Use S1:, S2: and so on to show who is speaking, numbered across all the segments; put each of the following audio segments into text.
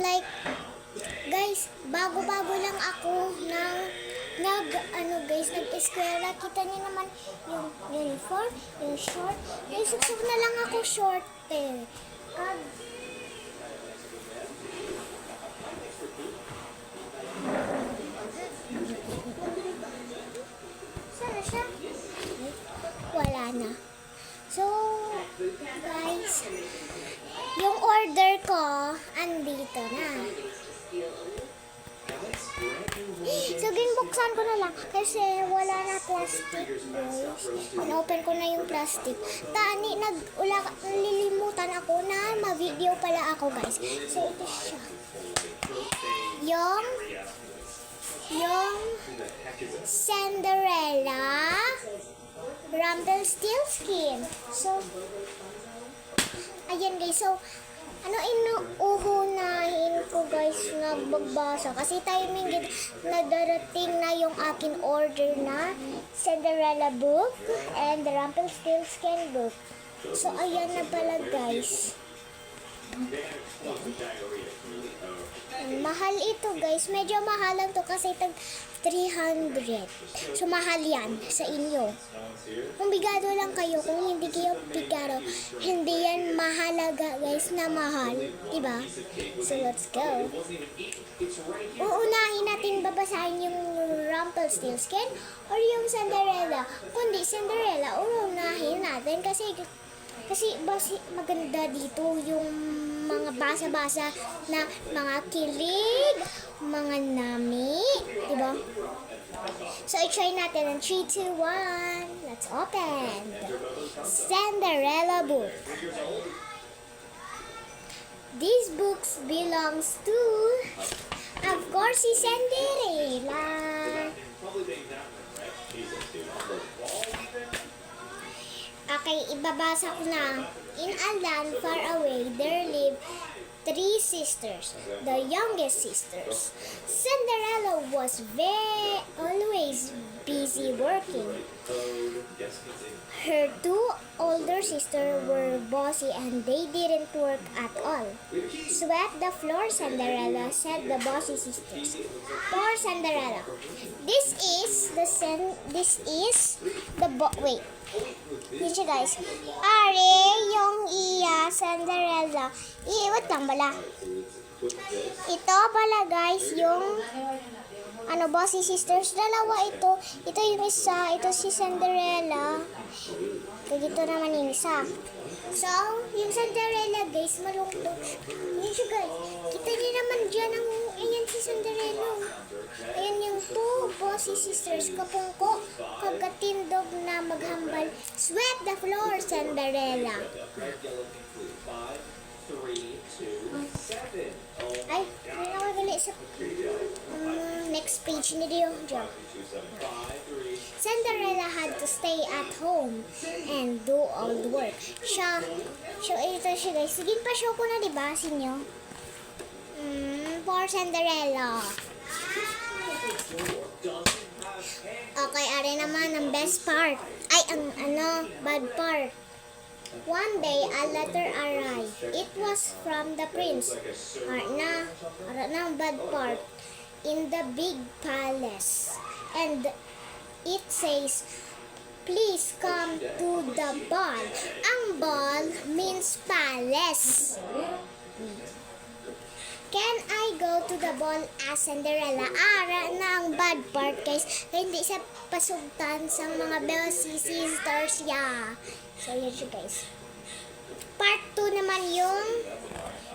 S1: like, guys, bago-bago lang ako nag-eskwela. Kita niyo naman yung uniform, yung short. Suksok na lang ako short eh. Sana siya? Wala na. So, guys, yung order ko, andito na. So, ginbuksan ko na lang kasi wala na plastic, guys. In-open ko na yung plastic. Nalilimutan ako na ma-video pala ako, guys. So, ito siya. Yung Cinderella Rumpelstiltskin. So, ayan guys. So, inuuhunahin ko guys na magbasa. Kasi timing na darating na yung akin order na Cinderella book and the Rumpelstiltskin book. So, ayan na pala guys. Mahal ito guys. Medyo mahal lang to kasi tag 300. So mahal yan sa inyo. Kung bigado lang kayo, kung hindi kayo bigado, hindi yan mahalaga guys na mahal. Diba? So let's go. Uunahin natin babasahin yung Rumpelstiltskin or yung Cinderella. Kundi Cinderella, uunahin natin kasi maganda dito yung mga basa-basa na mga kilig, mga nami, diba? So, i-try natin ang 3, 2, 1. Let's open the Cinderella book. This book belongs to, of course, si Cinderella. Okay, ibabasa ko na. In a land far away, there lived 3 sisters, the youngest sisters. Cinderella was always busy working. Her 2 older sisters were bossy and they didn't work at all. Sweep the floor, Cinderella, said the bossy sisters. Poor Cinderella. This is the wait. Dito guys. Are yung Cinderella. Iiwat lang bala. Ito pala guys yung bossy sisters. Dalawa ito. Ito yung isa. Ito si Cinderella. Dito naman yung isa. So, yung Cinderella guys, malungkot. Yun siya guys. Kita niyo naman dyan ayan si Cinderella. Ayan yung 2 bossy sisters. Kapungko, kagatindog na maghambal. Sweep the floor, Cinderella. Ay, may nakabali sa next page ni Dio. Cinderella had to stay at home and do all the work. Ito siya guys. Sige pa show ko na diba sa inyo? Poor Cinderella. Okay, are naman ang best part. Ay, ang bad part. One day, a letter arrived. It was from the prince. Ang bad part. In the big palace. And it says, please come to the ball. Ang ball means palace. Can I go to the ball as Cinderella? Ara na ang bad part guys. Hindi sa pasugtan sa mga bossy sisters ya. So yun siya guys. Part 2 naman yung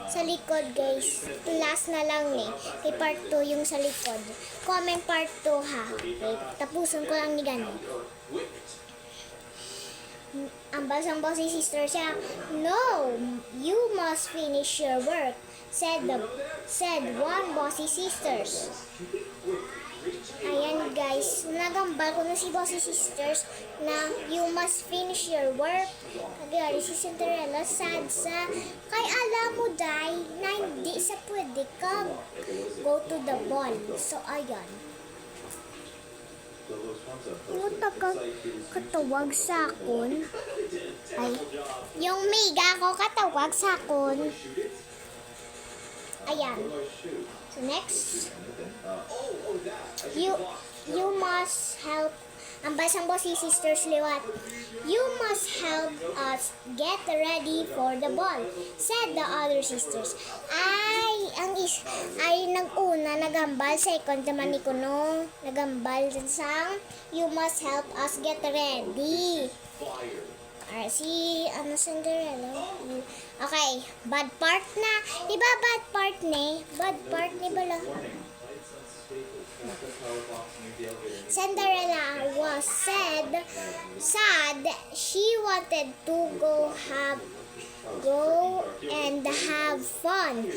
S1: sa likod guys. Last na lang Kay part 2 yung sa likod. Comment part 2 ha. Okay, tapusin ko lang ni gani. Ang basang bossy sister siya. No, you must finish your work, said one bossy sisters. Ayan guys, nagambal ko na si bossy sisters na you must finish your work. Kagari si Cinderella sad sa kay alam mo day na hindi sa pwede ka go to the ball. So ayan. Yung katawag sa akon. Ay, yung miga ko katawag sa akon. Ayan. So next, you must help. Ang basang po si Sisters Liwat. You must help us get ready for the ball, said the other sisters. Ay nag-una, nagambal. Second naman ni Kuno, nagambal dun sang you must help us get ready. Si Cinderella. Okay, bad part na. Diba bad part ni? Bad part ni bala. Cinderella was sad. She wanted to go and have fun.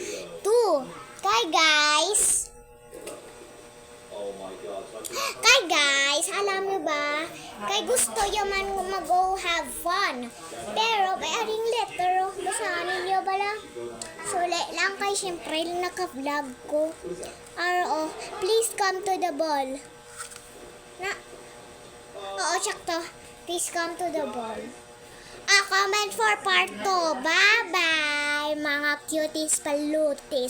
S1: Kay guys, alam nyo ba? Kay gusto yung man mag-go have fun. Pero kay aring letter, basahan ninyo bala. Sulit lang kay syempre naka-vlog ko. Please come to the ball. Oo, sakto. Please come to the ball. Comment for part 2. Bye-bye, mga cuties palutis.